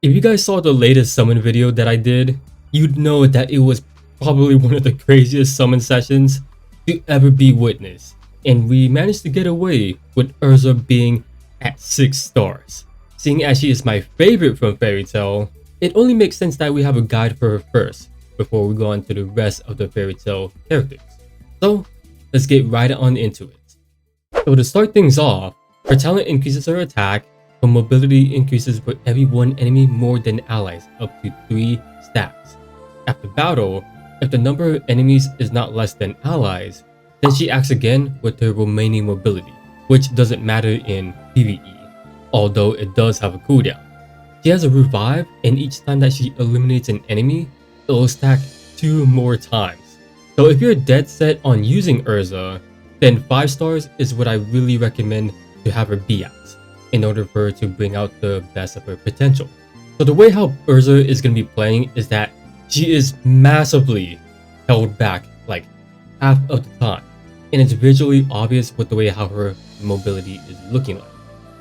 If you guys saw the latest summon video that I did, you'd know that it was probably one of the craziest summon sessions to ever be witnessed. And we managed to get away with Erza being at 6 stars. Seeing as she is my favorite from Fairy Tail, it only makes sense that we have a guide for her first before we go on to the rest of the Fairy Tail characters. So let's get right on into it. So to start things off, her talent increases her attack, her mobility increases for every one enemy more than allies up to 3 stacks. After battle, if the number of enemies is not less than allies, then she acts again with her remaining mobility, which doesn't matter in PvE, although it does have a cooldown. She has a revive, and each time that she eliminates an enemy, it will stack 2 more times. So if you're dead set on using Erza, then 5 stars is what I really recommend to have her be at, in order for her to bring out the best of her potential. So the way how Erza is going to be playing is that she is massively held back like half of the time, and it's visually obvious with the way how her mobility is looking like.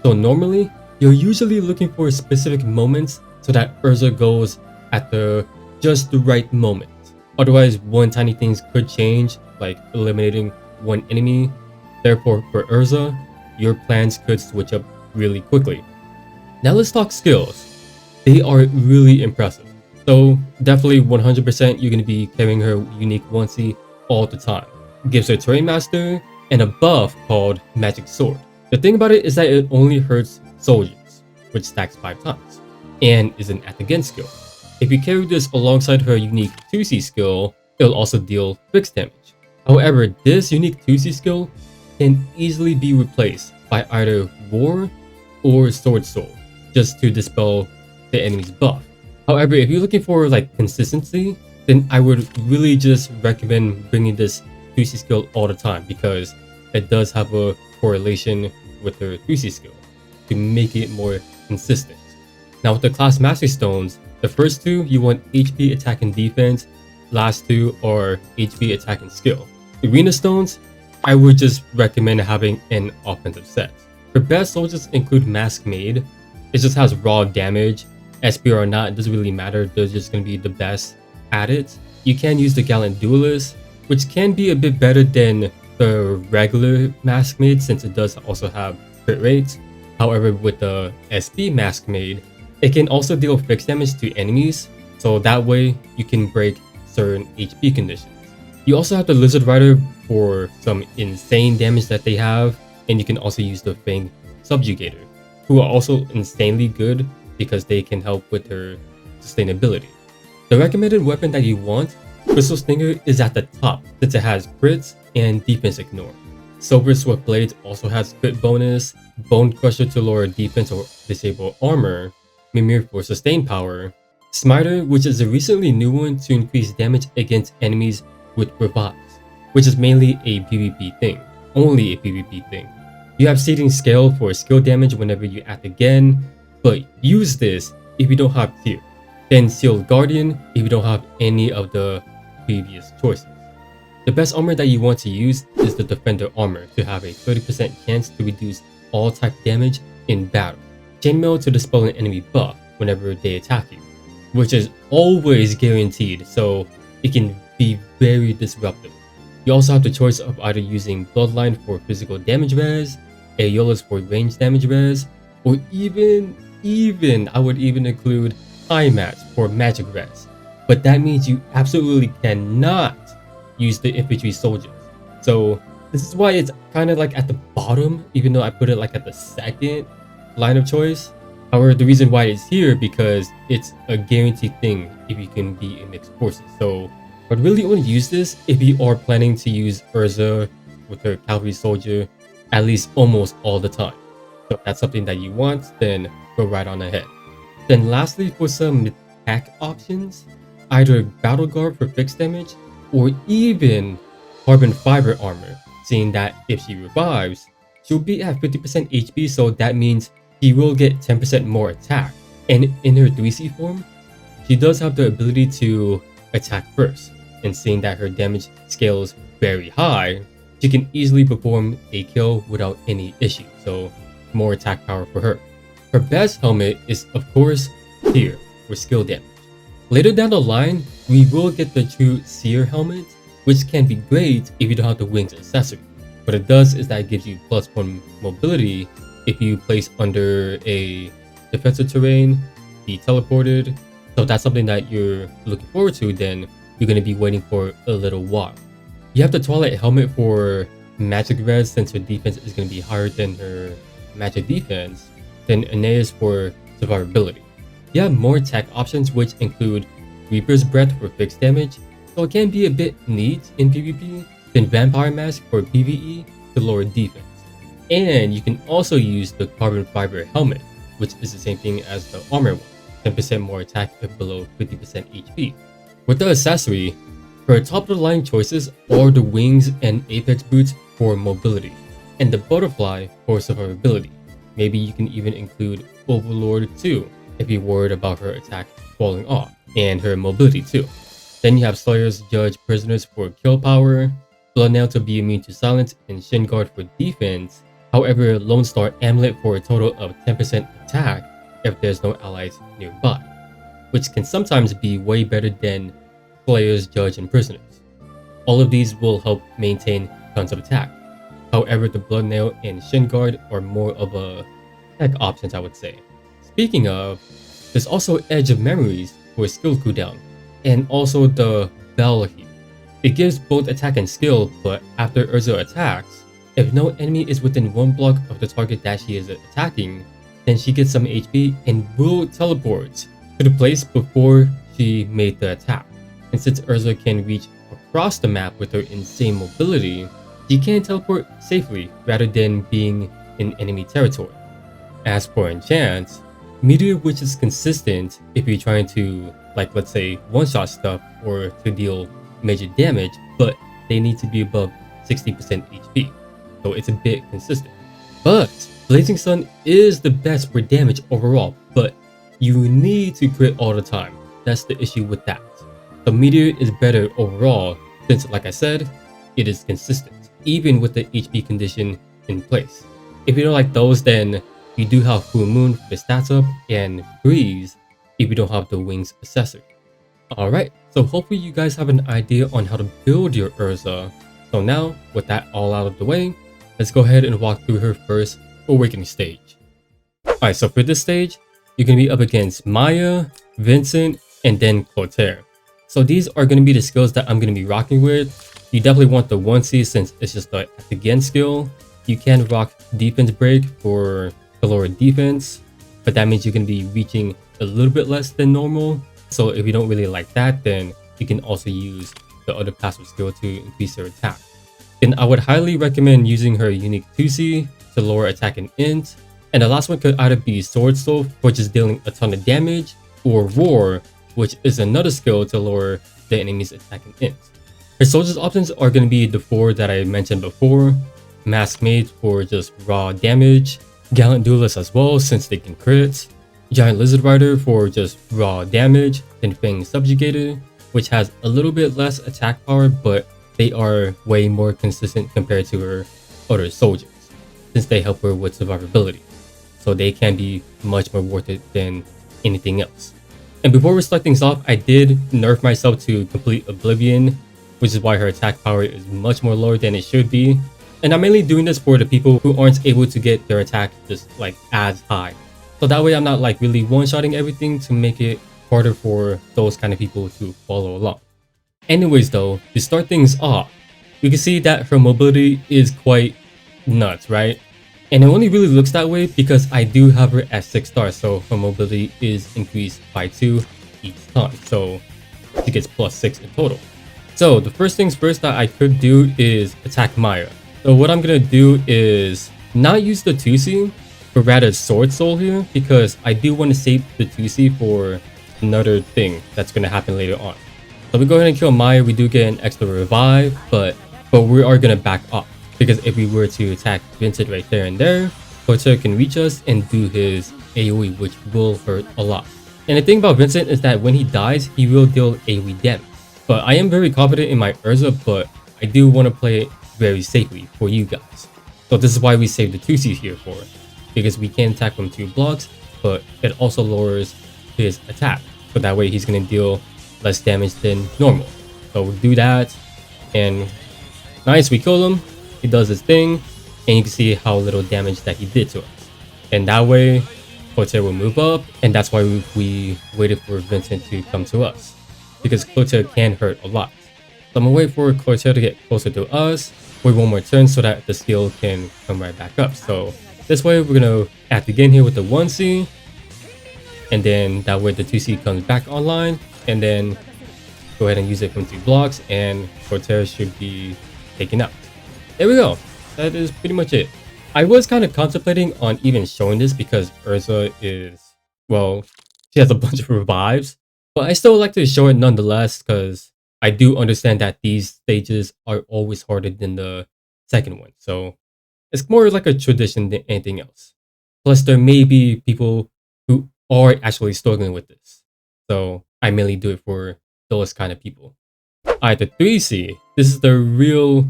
So normally, you're usually looking for specific moments so that Erza goes at just the right moment. Otherwise, one tiny things could change, like eliminating one enemy. Therefore, for Erza, your plans could switch up really quickly. Now let's talk skills. They are really impressive. So definitely 100% you're going to be carrying her unique onesie all the time. It gives her Terrain Master and a buff called Magic Sword. The thing about it is that it only hurts soldiers, which stacks 5 times, and is an at again skill. If you carry this alongside her unique Thxs skill, it'll also deal fixed damage. However, this unique Thxs skill can easily be replaced by either War or Sword Soul, just to dispel the enemy's buff. However, if you're looking for like consistency, then I would really just recommend bringing this Thxs skill all the time, because it does have a correlation with her Thxs skill to make it more consistent. Now with the class mastery stones, the first 2 you want HP, attack, and defense. Last 2 are HP, attack, and skill. Arena stones, I would just recommend having an offensive set. Her best soldiers include Mask Maid. It just has raw damage. SP or not, it doesn't really matter. They're just going to be the best at it. You can use the Gallant Duelist, which can be a bit better than the regular Mask Maid since it does also have crit rates. However, with the SP Mask Maid, it can also deal fixed damage to enemies, so that way you can break certain HP conditions. You also have the Lizard Rider for some insane damage that they have, and you can also use the Fang Subjugator, who are also insanely good because they can help with her sustainability. The recommended weapon that you want, Crystal Stinger, is at the top since it has crits and defense ignore. Silver Swift Blades also has crit bonus, Bone Crusher to lower defense or disable armor, Mimir for sustained power, Smiter, which is a recently new one to increase damage against enemies with revives, which is mainly a PvP thing, only a PvP thing. You have Seeding Scale for skill damage whenever you act again, but use this if you don't have tier. Then Sealed Guardian if you don't have any of the previous choices. The best armor that you want to use is the Defender armor to have a 30% chance to reduce all type damage in battle. Chainmail to dispel an enemy buff whenever they attack you, which is always guaranteed, so it can be very disruptive. You also have the choice of either using Bloodline for physical damage res, Aeolus for range damage res, or even I would even include High Match for magic res. But that means you absolutely cannot use the infantry soldiers. So this is why it's kind of like at the bottom, even though I put it like at the second line of choice. However, the reason why it's here because it's a guaranteed thing if you can be in mixed forces. So I'd really only use this if you are planning to use Erza with her cavalry soldier at least almost all the time. So if that's something that you want, then go right on ahead. Then lastly, for some attack options, either Battle Guard for fixed damage or even Carbon Fiber armor, seeing that if she revives, she'll be at 50% HP, so that means she will get 10% more attack. And in her 3C form, she does have the ability to attack first, and seeing that her damage scale is very high, she can easily perform a kill without any issue, so more attack power for her. Her best helmet is of course tier for skill damage. Later down the line, we will get the true Seer helmet, which can be great if you don't have the wings accessory. What it does is that it gives you +1 mobility if you place under a defensive terrain, be teleported. So if that's something that you're looking forward to, then you're going to be waiting for a little while. You have the Twilight helmet for magic res since her defense is going to be higher than her magic defense, then Aeneas for survivability. You have more attack options which include Reaper's Breath for fixed damage, so it can be a bit neat in PvP, then Vampire Mask for PvE to lower defense. And you can also use the Carbon Fiber helmet, which is the same thing as the armor one, 10% more attack if below 50% HP. With the accessory, her top of the line choices are the wings and apex boots for mobility, and the butterfly for survivability. Maybe you can even include Overlord too, if you're worried about her attack falling off, and her mobility too. Then you have Slayer's Judge Prisoners for kill power, Bloodnail to be immune to silence, and Shin Guard for defense. However, Lone Star Amulet for a total of 10% attack if there's no allies nearby, which can sometimes be way better than Slayer's Judge and Prisoners. All of these will help maintain tons of attack. However, the Bloodnail and Shin Guard are more of a tech options, I would say. Speaking of, there's also Edge of Memories for skill cooldown, and also the Bell here. It gives both attack and skill, but after Erza attacks, if no enemy is within 1 block of the target that she is attacking, then she gets some HP and will teleport to the place before she made the attack. And since Erza can reach across the map with her insane mobility, she can teleport safely rather than being in enemy territory. As for enchants, Meteor, which is consistent if you're trying to, like, let's say, one-shot stuff or to deal major damage, but they need to be above 60% HP, so it's a bit consistent. But Blazing Sun is the best for damage overall, but you need to crit all the time. That's the issue with that. So Meteor is better overall since, like I said, it is consistent, even with the HP condition in place. If you don't like those, then you do have Full Moon for the stats up and Breeze if you don't have the wings accessory. Alright, so hopefully you guys have an idea on how to build your Erza. So now, with that all out of the way, let's go ahead and walk through her first awakening stage. Alright, so for this stage, you're going to be up against Maya, Vincent, and then Clotaire. So these are going to be the skills that I'm going to be rocking with. You definitely want the 1C since it's just the again skill. You can rock Defense Break for the lower defense, but that means you're going to be reaching a little bit less than normal. So if you don't really like that, then you can also use the other passive skill to increase your attack. Then I would highly recommend using her unique 2C to lower attack and int. And the last one could either be Sword Soul for just dealing a ton of damage, or Roar, which is another skill to lower the enemy's attack and int. Her soldier's options are going to be the 4 that I mentioned before, Mask Mage for just raw damage, Gallant Duelist as well since they can crit, Giant Lizard Rider for just raw damage, then Fang Subjugator, which has a little bit less attack power, but they are way more consistent compared to her other soldiers, since they help her with survivability. So they can be much more worth it than anything else. And before we start things off, I did nerf myself to Complete Oblivion, which is why her attack power is much more lower than it should be. And I'm mainly doing this for the people who aren't able to get their attack just like as high. So that way I'm not like really one-shotting everything to make it harder for those kind of people to follow along. Anyways though, to start things off, you can see that her mobility is quite nuts, right? And it only really looks that way because I do have her at 6 stars, so her mobility is increased by 2 each time. So she gets +6 in total. So the first things first that I could do is attack Maya. So what I'm gonna do is not use the 2C, but rather Sword Soul here, because I do want to save the 2C for another thing that's gonna happen later on. So we go ahead and kill Maya, we do get an extra revive, but we are gonna back off, because if we were to attack Vincent right there and there, Clotaire can reach us and do his AoE, which will hurt a lot. And the thing about Vincent is that when he dies, he will deal AoE damage. But I am very confident in my Erza, but I do want to play it very safely for you guys. So this is why we save the 2C here for it, because we can attack from 2 blocks, but it also lowers his attack. So that way he's going to deal less damage than normal. So we'll do that. And nice, we kill him. He does his thing. And you can see how little damage that he did to us. And that way, Clotaire will move up. And that's why we waited for Vincent to come to us. Because Clotaire can hurt a lot. So I'm going to wait for Clotaire to get closer to us. Wait one more turn so that the skill can come right back up. So this way, we're going to act again here with the 1C. And then that way the 2C comes back online. And then go ahead and use it from 2 blocks. And Clotaire should be taken out. There we go. That is pretty much it. I was kind of contemplating on even showing this because Erza is, well, she has a bunch of revives. But I still like to show it nonetheless because I do understand that these stages are always harder than the second one. So it's more like a tradition than anything else. Plus, there may be people who are actually struggling with this. So I mainly do it for those kind of people. Alright, the 3C. This is the real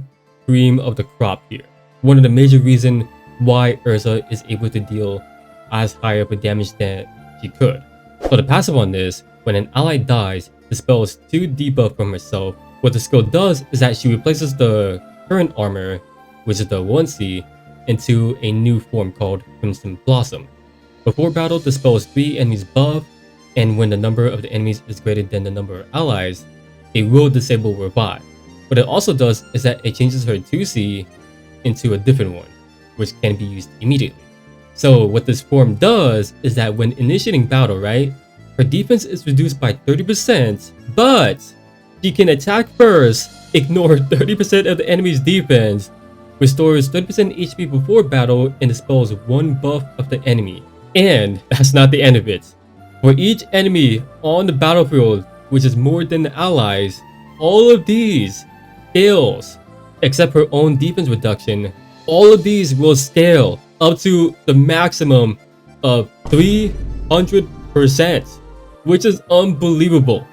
cream of the crop here. One of the major reasons why Erza is able to deal as high of a damage than she could. So the passive on this, when an ally dies, dispels 2 debuff from herself. What the skill does is that she replaces the current armor, which is the 1C, into a new form called Crimson Blossom. Before battle, dispels 3 enemies buff, and when the number of the enemies is greater than the number of allies, it will disable revive. What it also does is that it changes her 2C into a different one, which can be used immediately. So what this form does is that when initiating battle, right, her defense is reduced by 30%, but she can attack first, ignore 30% of the enemy's defense, restores 30% HP before battle, and dispels 1 buff of the enemy. And that's not the end of it. For each enemy on the battlefield, which is more than the allies, all of these scales, except her own defense reduction, all of these will scale up to the maximum of 300%, which is unbelievable.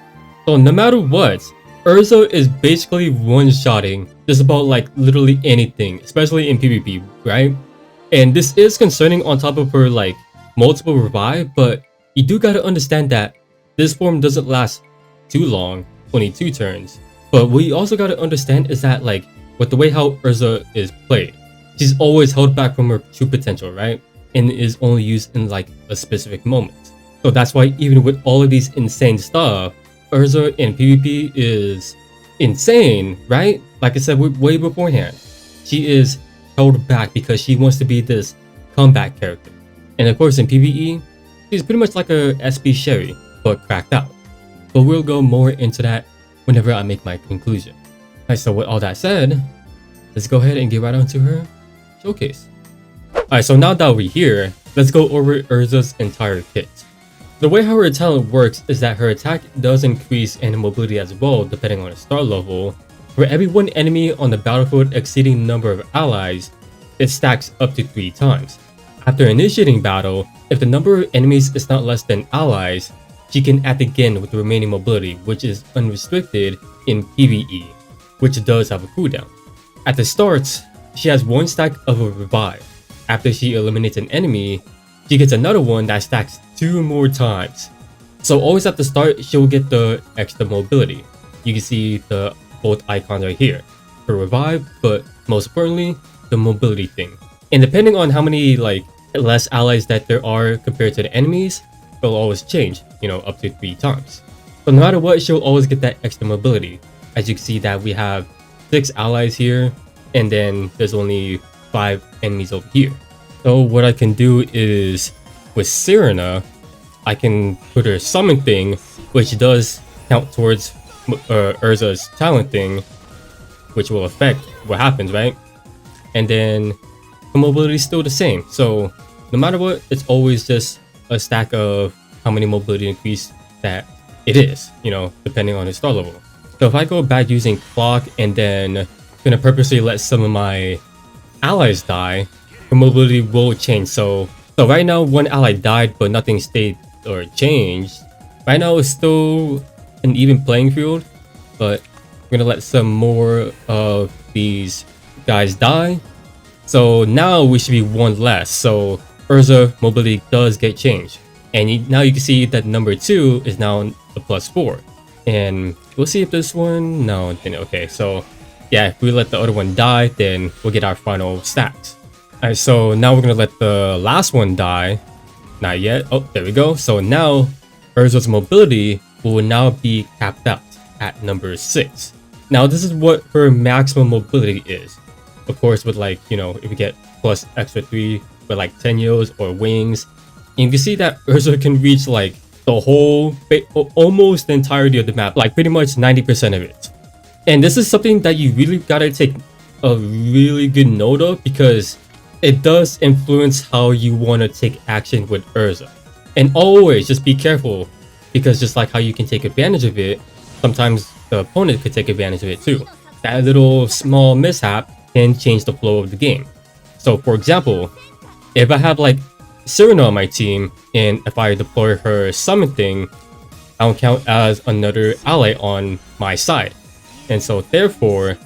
So no matter what, Erza is basically one-shotting just about like literally anything, especially in PvP, right? And this is concerning on top of her like multiple revive, but you do gotta understand that this form doesn't last too long, 22 turns. But what you also gotta understand is that like with the way how Erza is played, she's always held back from her true potential, right? And is only used in like a specific moment. So that's why even with all of these insane stuff, Erza in PvP is insane, right? Like I said way beforehand, she is held back because she wants to be this comeback character. And of course in PvE, she's pretty much like a SP Sherry, but cracked out. But we'll go more into that whenever I make my conclusion. Alright, so with all that said, let's go ahead and get right onto her showcase. Alright, so now that we're here, let's go over Erza's entire kit. The way how her talent works is that her attack does increase and mobility as well depending on her start level. For every 1 enemy on the battlefield exceeding the number of allies, it stacks up to 3 times. After initiating battle, if the number of enemies is not less than allies, she can act again with the remaining mobility, which is unrestricted in PvE, which does have a cooldown. At the start, she has 1 stack of a revive. After she eliminates an enemy, she gets another one that stacks 2 more times. So always at the start, she'll get the extra mobility. You can see the both icons right here. Her revive, but most importantly, the mobility thing. And depending on how many like less allies that there are compared to the enemies, it'll always change, you know, up to 3 times. So no matter what, she'll always get that extra mobility. As you can see that we have 6 allies here, and then there's only 5 enemies over here. So what I can do is, with Serena, I can put her summon thing, which does count towards Erza's talent thing, which will affect what happens, right? And then the mobility is still the same. So no matter what, it's always just a stack of how many mobility increase that it is, you know, depending on his star level. So if I go back using clock and then gonna purposely let some of my allies die, her mobility will change. So right now 1 ally died, but nothing stayed or changed. Right now it's still an even playing field, but we're gonna let some more of these guys die. So now we should be 1 less. So Erza mobility does get changed. And now you can see that number 2 is now a +4. And we'll see if this one, no, then okay. So yeah, if we let the other one die, then we'll get our final stacks. Alright, so now we're gonna let the last one die. Not yet. Oh, there we go. So now Erza's mobility will now be capped out at number 6. Now this is what her maximum mobility is. Of course, with like, you know, if we get plus extra 3 with like Tenyos or wings, and you can see that Erza can reach like the whole, almost the entirety of the map, like pretty much 90% of it. And this is something that you really gotta take a really good note of, because it does influence how you want to take action with Erza. And always just be careful, because just like how you can take advantage of it, sometimes the opponent could take advantage of it too. That little small mishap can change the flow of the game. So for example, if I have like Serena on my team, and if I deploy her summon thing, I don't count as another ally on my side. And so therefore,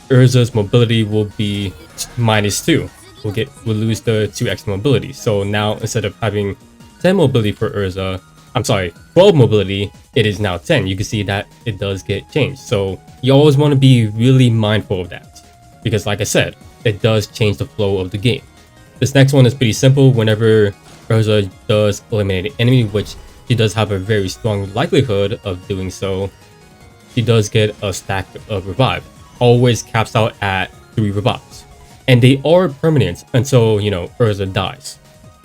Erza's mobility will be -2. We'll lose the 2 extra mobility. So now instead of having 10 mobility for Erza, I'm sorry, 12 mobility, it is now 10. You can see that it does get changed. So you always want to be really mindful of that, because like I said, it does change the flow of the game. This next one is pretty simple. Whenever Erza does eliminate an enemy, which she does have a very strong likelihood of doing so, she does get a stack of revive. Always caps out at 3 revives. And they are permanent until, you know, Erza dies.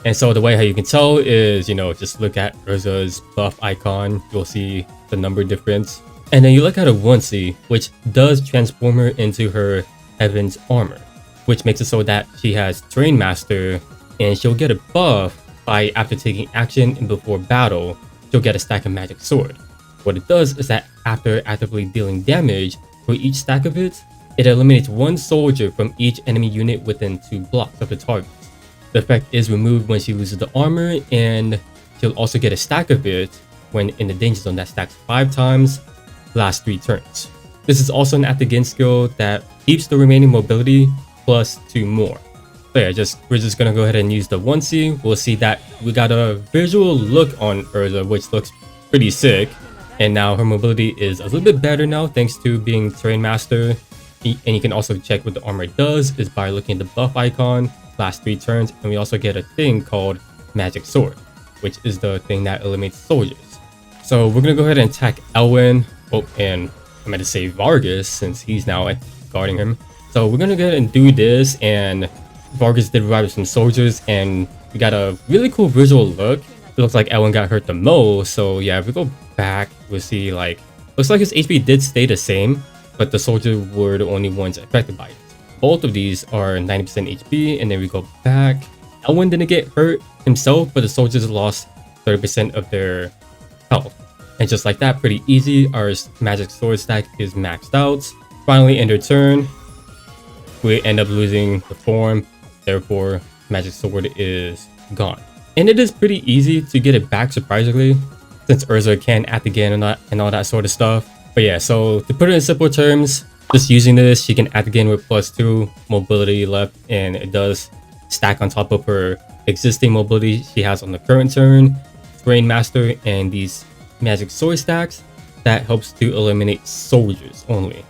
And so the way how you can tell is, you know, just look at Erza's buff icon. You'll see the number difference. And then you look at her onesie, which does transform her into her Heaven's armor, which makes it so that she has Terrain Master, and she'll get a buff by after taking action and before battle, she'll get a stack of Magic Sword. What it does is that after actively dealing damage for each stack of it, it eliminates 1 soldier from each enemy unit within 2 blocks of the target. The effect is removed when she loses the armor, and she'll also get a stack of it when in the danger zone that stacks 5 times, last 3 turns. This is also an active gain skill that keeps the remaining mobility plus 2 more. So yeah, we're just gonna go ahead and use the onesie. We'll see that we got a visual look on Erza, which looks pretty sick. And now her mobility is a little bit better now thanks to being Terrain Master. And you can also check what the armor does is by looking at the buff icon, last 3 turns, and we also get a thing called Magic Sword, which is the thing that eliminates soldiers. So we're gonna go ahead and attack Elwyn. Oh, and I meant to say Vargas, since he's now guarding him. So we're gonna go ahead and do this, and Vargas did revive some soldiers, and we got a really cool visual look. It looks like Elwyn got hurt the most. So yeah, if we go back, we'll see like, looks like his HP did stay the same, but the soldiers were the only ones affected by it. Both of these are 90% HP, and then we go back. Elwyn didn't get hurt himself, but the soldiers lost 30% of their health. And just like that, pretty easy, our Magic Sword stack is maxed out. Finally, end their turn, we end up losing the form, therefore Magic Sword is gone. And it is pretty easy to get it back, surprisingly, since Erza can act again and all that sort of stuff. But yeah, so to put it in simple terms, just using this, she can act again with +2 mobility left, and it does stack on top of her existing mobility she has on the current turn, Terrain Master, and these Magic Sword stacks that helps to eliminate soldiers only.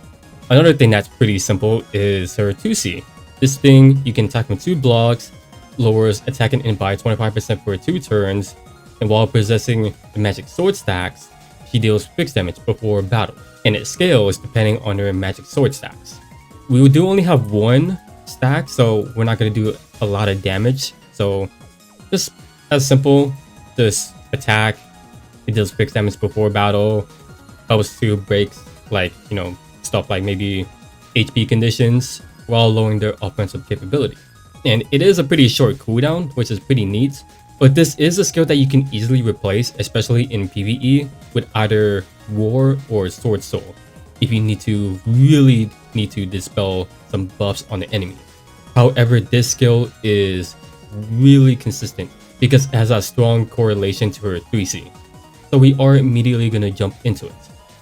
Another thing that's pretty simple is her 2C. This thing, you can attack with 2 blocks, lowers attacking in by 25% for 2 turns, and while possessing the Magic Sword stacks, she deals fixed damage before battle, and it scales depending on her Magic Sword stacks. We do only have 1 stack, so we're not going to do a lot of damage. So just as simple, just attack, it deals fixed damage before battle, helps to break like, you know, stuff like maybe HP conditions while lowering their offensive capability. And it is a pretty short cooldown, which is pretty neat. But this is a skill that you can easily replace, especially in PvE, with either War or Sword Soul, if you really need to dispel some buffs on the enemy. However, this skill is really consistent because it has a strong correlation to her 3C. So we are immediately going to jump into it.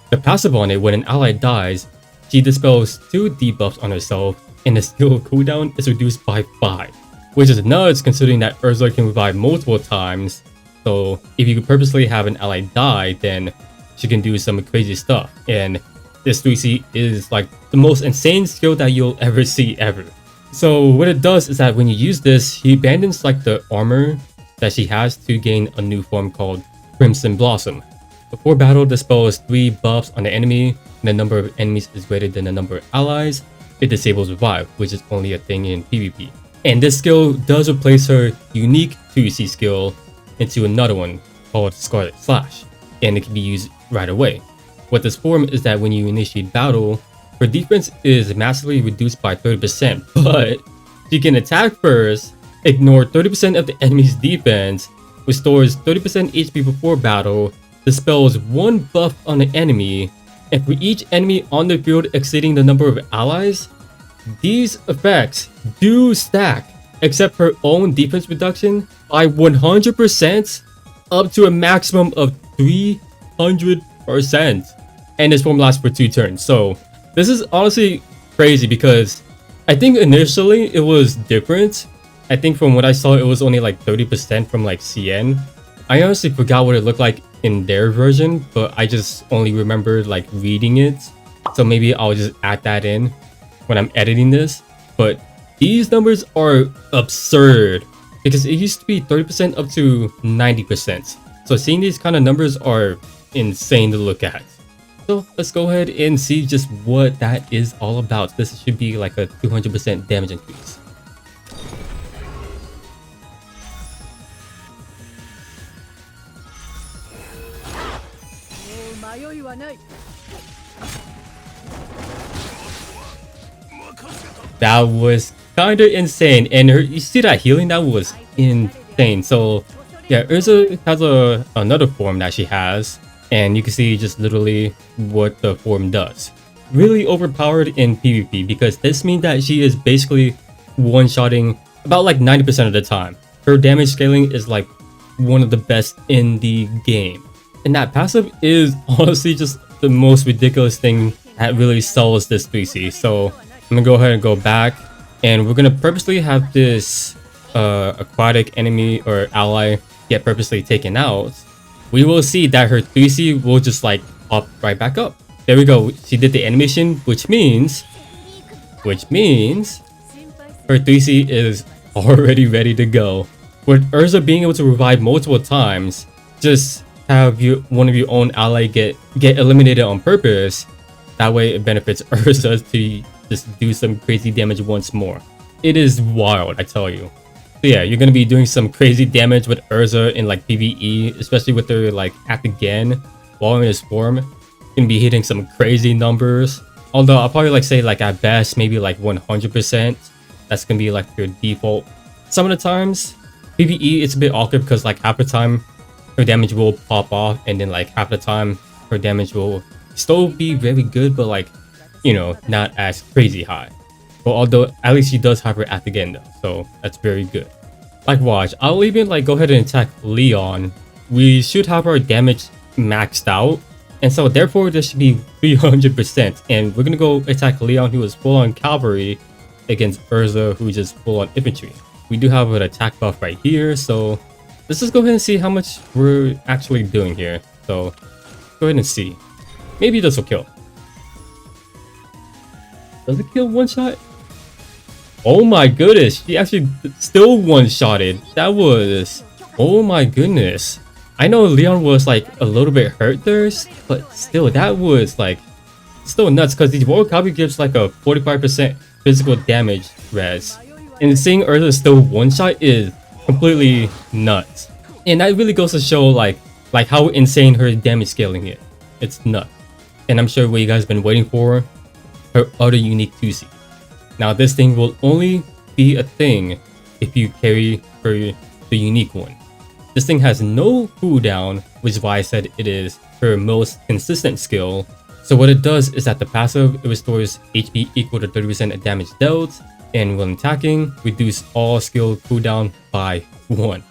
The passive on it, when an ally dies, she dispels 2 debuffs on herself, and the skill cooldown is reduced by 5. Which is nuts considering that Erza can revive multiple times, So if you purposely have an ally die, then she can do some crazy stuff. And this 3C is like the most insane skill that you'll ever see ever. So what it does is that when you use this, he abandons like the armor that she has to gain a new form called Crimson Blossom. Before battle, dispels 3 buffs on the enemy, and the number of enemies is greater than the number of allies. It disables Revive, which is only a thing in PvP. And this skill does replace her unique 2C skill into another one called Scarlet Slash, and it can be used right away. What this form is that when you initiate battle, her defense is massively reduced by 30%, but she can attack first, ignore 30% of the enemy's defense, restores 30% HP before battle, dispels 1 buff on the enemy, and for each enemy on the field exceeding the number of allies, these effects do stack, except her own defense reduction by 100% up to a maximum of 300%. And this form lasts for 2 turns. So this is honestly crazy because I think initially it was different. I think from what I saw, it was only like 30% from like CN. I honestly forgot what it looked like in their version, but I just only remembered like reading it. So maybe I'll just add that in when I'm editing this. But these numbers are absurd because it used to be 30% up to 90%. So seeing these kind of numbers are insane to look at. So let's go ahead and see just what that is all about. This should be like a 200% damage increase. That was kind of insane, and you see that healing, that was insane. So yeah, Erza has another form that she has, and you can see just literally what the form does. Really overpowered in PvP because this means that she is basically one-shotting about like 90% of the time. Her damage scaling is like one of the best in the game, and that passive is honestly just the most ridiculous thing that really sells this 3C. So I'm gonna go ahead and go back, and we're gonna purposely have this aquatic enemy or ally get purposely taken out. We will see that her 3C will just like pop right back up. There we go. She did the animation, which means her 3C is already ready to go. With Erza being able to revive multiple times, just have one of your own ally get eliminated on purpose. That way it benefits Erza to just do some crazy damage once more. It is wild, I tell you. So yeah, you're gonna be doing some crazy damage with Erza in like PvE, especially with her like act again while in his form. You're gonna be hitting some crazy numbers. Although I'll probably like say like at best maybe like 100%. That's gonna be like your default. Some of the times PvE it's a bit awkward because like half the time her damage will pop off, and then like half the time her damage will still be very good, but like, you know, not as crazy high. But although at least she does have her act again though, so that's very good. Like watch, I'll even like go ahead and attack Leon. We should have our damage maxed out, and so therefore this should be 300%. And we're gonna go attack Leon, who is full on cavalry, against Erza, who is just full on infantry. We do have an attack buff right here, so let's just go ahead and see how much we're actually doing here. So go ahead and see. Maybe this will kill. Does it kill one shot? Oh my goodness, she actually still one-shotted. That was... oh my goodness. I know Leon was like a little bit hurt there, but still, that was like still nuts because the Royal Cavalry gives like a 45% physical damage res. And seeing Erza still one-shot is completely nuts. And that really goes to show like how insane her damage scaling is. It's nuts. And I'm sure what you guys have been waiting for, her other unique 2C. Now this thing will only be a thing if you carry her the unique one. This thing has no cooldown, which is why I said it is her most consistent skill. So what it does is that the passive, it restores HP equal to 30% of damage dealt, and when attacking, reduce all skill cooldown by 1.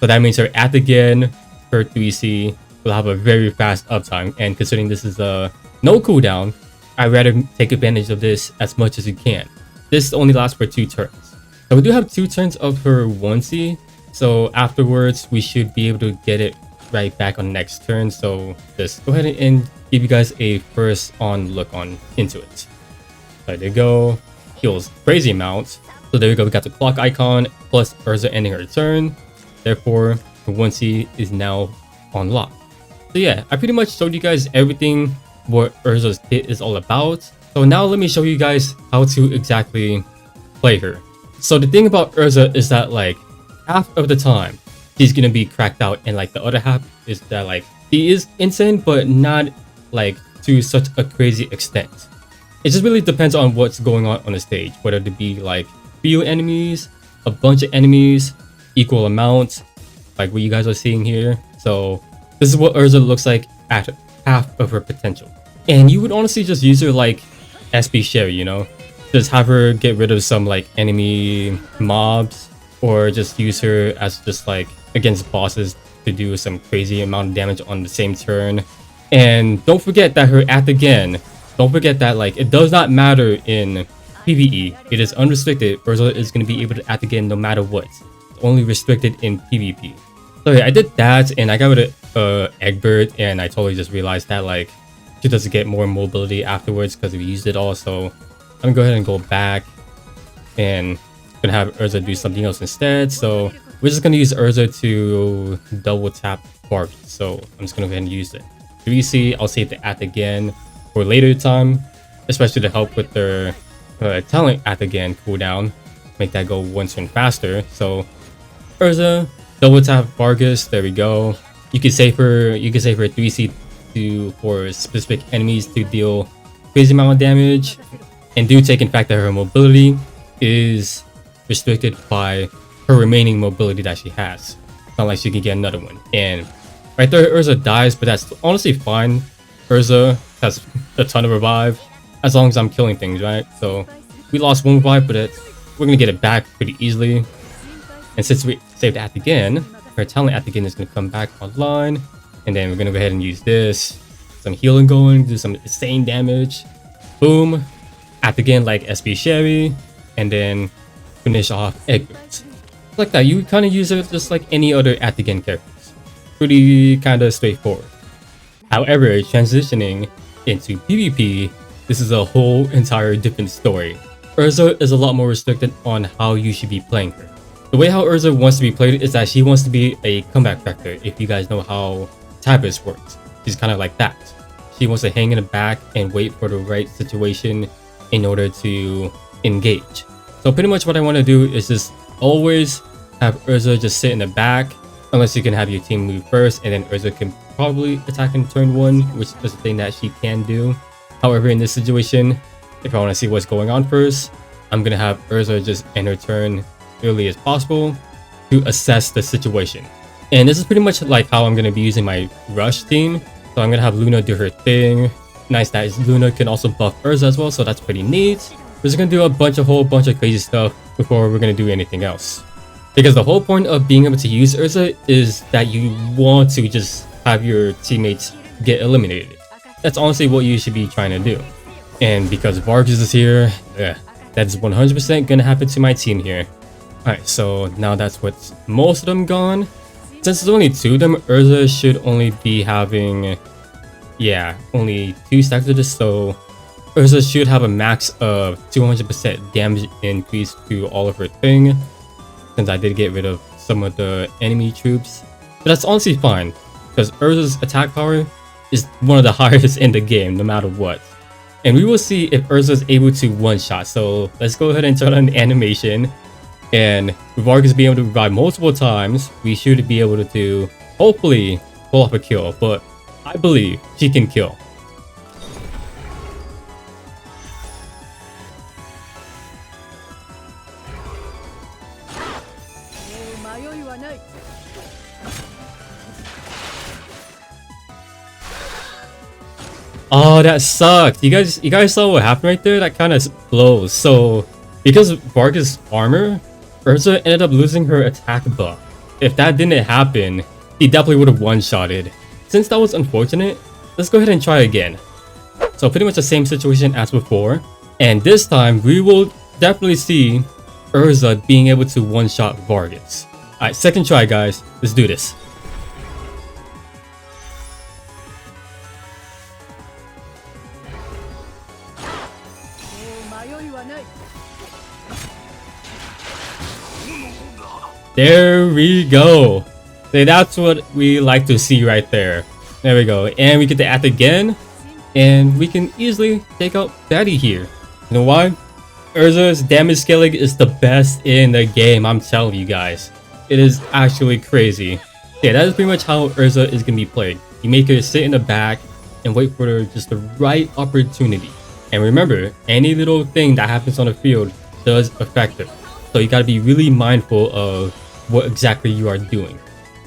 So that means her act again, her 3C will have a very fast uptime, and considering this is a no cooldown, I'd rather take advantage of this as much as you can. This only lasts for 2 turns. So we do have 2 turns of her 1C, So afterwards, we should be able to get it right back on next turn. So just go ahead and give you guys a first on look on into it. There you go. Heals crazy amounts. So there you go. We got the clock icon plus Erza ending her turn. Therefore, the 1C is now unlocked. So yeah, I pretty much showed you guys everything what Erza's kit is all about. So now let me show you guys how to exactly play her. So the thing about Erza is that like half of the time she's gonna be cracked out, and like the other half is that like she is insane, but not like to such a crazy extent. It just really depends on what's going on the stage, whether to be like few enemies, a bunch of enemies, equal amounts, like what you guys are seeing here. So this is what Erza looks like at half of her potential. And you would honestly just use her like SP Sherry, you know? Just have her get rid of some like enemy mobs, or just use her as just like against bosses to do some crazy amount of damage on the same turn. And don't forget that her at again, don't forget that like it does not matter in PvE. It is unrestricted. Erza is going to be able to act again no matter what. It's only restricted in PvP. So yeah, I did that and I got rid of Egbert, and I totally just realized that like she doesn't get more mobility afterwards because we used it all. So I'm gonna go ahead and go back and gonna have Erza do something else instead. So we're just gonna use Erza to double tap Barbie. So I'm just gonna go ahead and use it. 3C, I'll save the at again for later time, especially to help with their talent at again cooldown, make that go one turn faster. So Erza, double tap Vargas, there we go. You can save her 3C for specific enemies to deal crazy amount of damage. And do take in fact that her mobility is restricted by her remaining mobility that she has. It's not like she can get another one. And right there, Erza dies, but that's honestly fine. Erza has a ton of revive as long as I'm killing things, right? So we lost one revive, but we're gonna get it back pretty easily. And since we saved at again, her talent at again is gonna come back online. And then we're gonna go ahead and use this. Some healing going, do some insane damage. Boom. At again like SP Sherry. And then finish off Egbert. Like that, you kind of use it just like any other at again characters. Pretty kind of straightforward. However, transitioning into PvP, this is a whole entire different story. Erza is a lot more restricted on how you should be playing her. The way how Erza wants to be played is that she wants to be a comeback factor. If you guys know how Thxs works, she's kind of like that. She wants to hang in the back and wait for the right situation in order to engage. So pretty much what I want to do is just always have Erza just sit in the back, unless you can have your team move first, and then Erza can probably attack in turn 1, which is the thing that she can do. However, in this situation, if I want to see what's going on first, I'm going to have Erza just end her turn early as possible to assess the situation. And this is pretty much like how I'm going to be using my rush team. So I'm going to have Luna do her thing. Nice that Luna can also buff Erza as well, so that's pretty neat. We're just going to do a whole bunch of crazy stuff before we're going to do anything else. Because the whole point of being able to use Erza is that you want to just have your teammates get eliminated. That's honestly what you should be trying to do. And because Vargas is here, that's 100% going to happen to my team here. Alright, so now that's what's most of them gone. Since there's only 2 of them, Erza should only be having, only 2 stacks of this, so Erza should have a max of 200% damage increase to all of her thing, since I did get rid of some of the enemy troops. But that's honestly fine, because Erza's attack power is one of the highest in the game, no matter what. And we will see if Erza is able to one-shot, so let's go ahead and turn on the animation. And with Vargas being able to revive multiple times, we should be able to hopefully pull off a kill, but I believe she can kill. Oh, that sucked. You guys saw what happened right there? That kind of blows. So because Vargas' armor, Erza ended up losing her attack buff. If that didn't happen, he definitely would have one-shotted. Since that was unfortunate, let's go ahead and try again. So pretty much the same situation as before. And this time, we will definitely see Erza being able to one-shot Vargas. Alright, second try, guys. Let's do this. There we go. So that's what we like to see right there. There we go. And we get to act again. And we can easily take out Daddy here. You know why? Erza's damage scaling is the best in the game, I'm telling you guys. It is actually crazy. Yeah, that is pretty much how Erza is going to be played. You make her sit in the back and wait for just the right opportunity. And remember, any little thing that happens on the field does affect her. So you got to be really mindful of what exactly you are doing.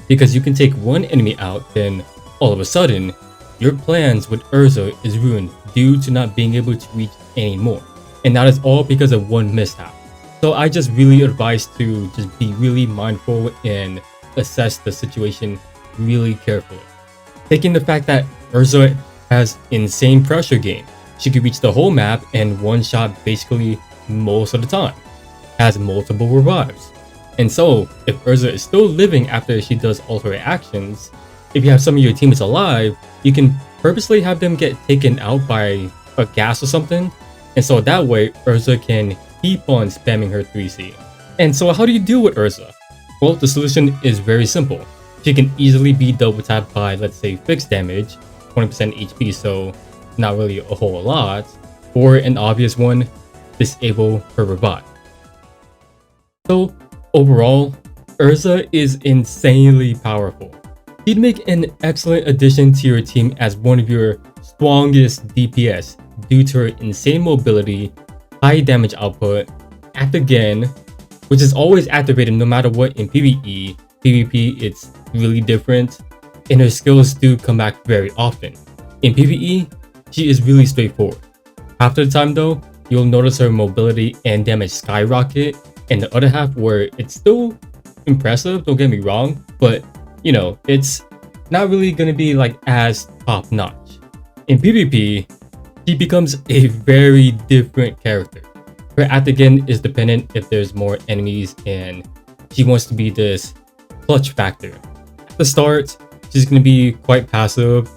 Because you can take one enemy out, then all of a sudden, your plans with Erza is ruined due to not being able to reach anymore. And that is all because of one mishap. So I just really advise to just be really mindful and assess the situation really carefully. Taking the fact that Erza has insane pressure game. She can reach the whole map and one shot basically most of the time. Has multiple revives. And so, if Erza is still living after she does all her actions, if you have some of your teammates alive, you can purposely have them get taken out by a gas or something. And so that way, Erza can keep on spamming her 3C. And so how do you deal with Erza? Well, the solution is very simple. She can easily be double tapped by, let's say, fixed damage, 20% HP, so not really a whole lot. Or an obvious one, disable her revive. So overall, Erza is insanely powerful. She'd make an excellent addition to your team as one of your strongest DPS due to her insane mobility, high damage output, act again, which is always activated no matter what in PvE. PvP, it's really different, and her skills do come back very often. In PvE, she is really straightforward. Half the time though, you'll notice her mobility and damage skyrocket, and the other half where it's still impressive, don't get me wrong, but you know, it's not really gonna be like as top notch. In PvP, she becomes a very different character. Her act again is dependent if there's more enemies, and she wants to be this clutch factor. At the start, she's gonna be quite passive.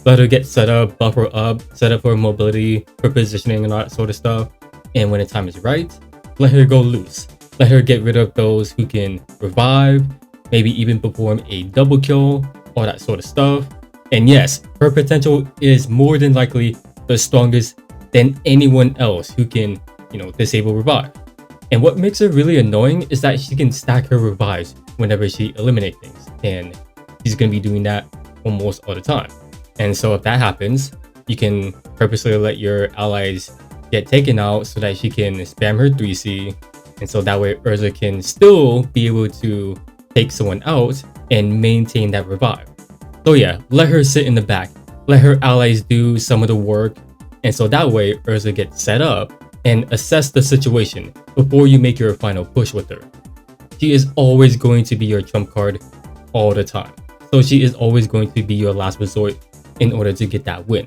Let her get set up, buff her up, set up her mobility, her positioning and all that sort of stuff. And when the time is right, let her go loose. Let her get rid of those who can revive, maybe even perform a double kill, all that sort of stuff. And yes, her potential is more than likely the strongest than anyone else who can, you know, disable revive. And what makes her really annoying is that she can stack her revives whenever she eliminates things. And she's going to be doing that almost all the time. And so if that happens, you can purposely let your allies get taken out so that she can spam her 3C. And so that way Erza can still be able to take someone out and maintain that revive. So yeah, let her sit in the back. Let her allies do some of the work. And so that way Erza gets set up and assess the situation before you make your final push with her. She is always going to be your trump card all the time. So she is always going to be your last resort in order to get that win.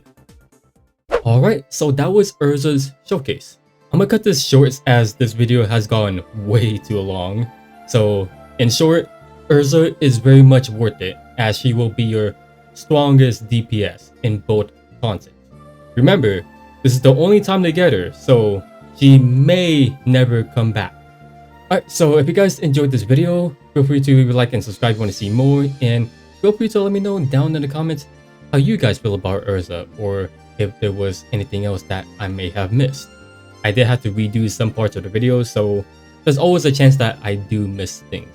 Alright, so that was Erza's showcase. I'm gonna cut this short as this video has gone way too long. So in short, Erza is very much worth it as she will be your strongest DPS in both content. Remember, this is the only time they get her, so she may never come back. Alright, so if you guys enjoyed this video, feel free to leave a like and subscribe if you want to see more, and feel free to let me know down in the comments how you guys feel about Erza, or if there was anything else that I may have missed. I did have to redo some parts of the video, so there's always a chance that I do miss things.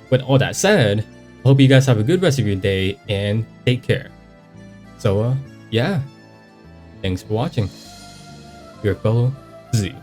With all that said, I hope you guys have a good rest of your day and take care. So yeah, thanks for watching. Your fellow Z.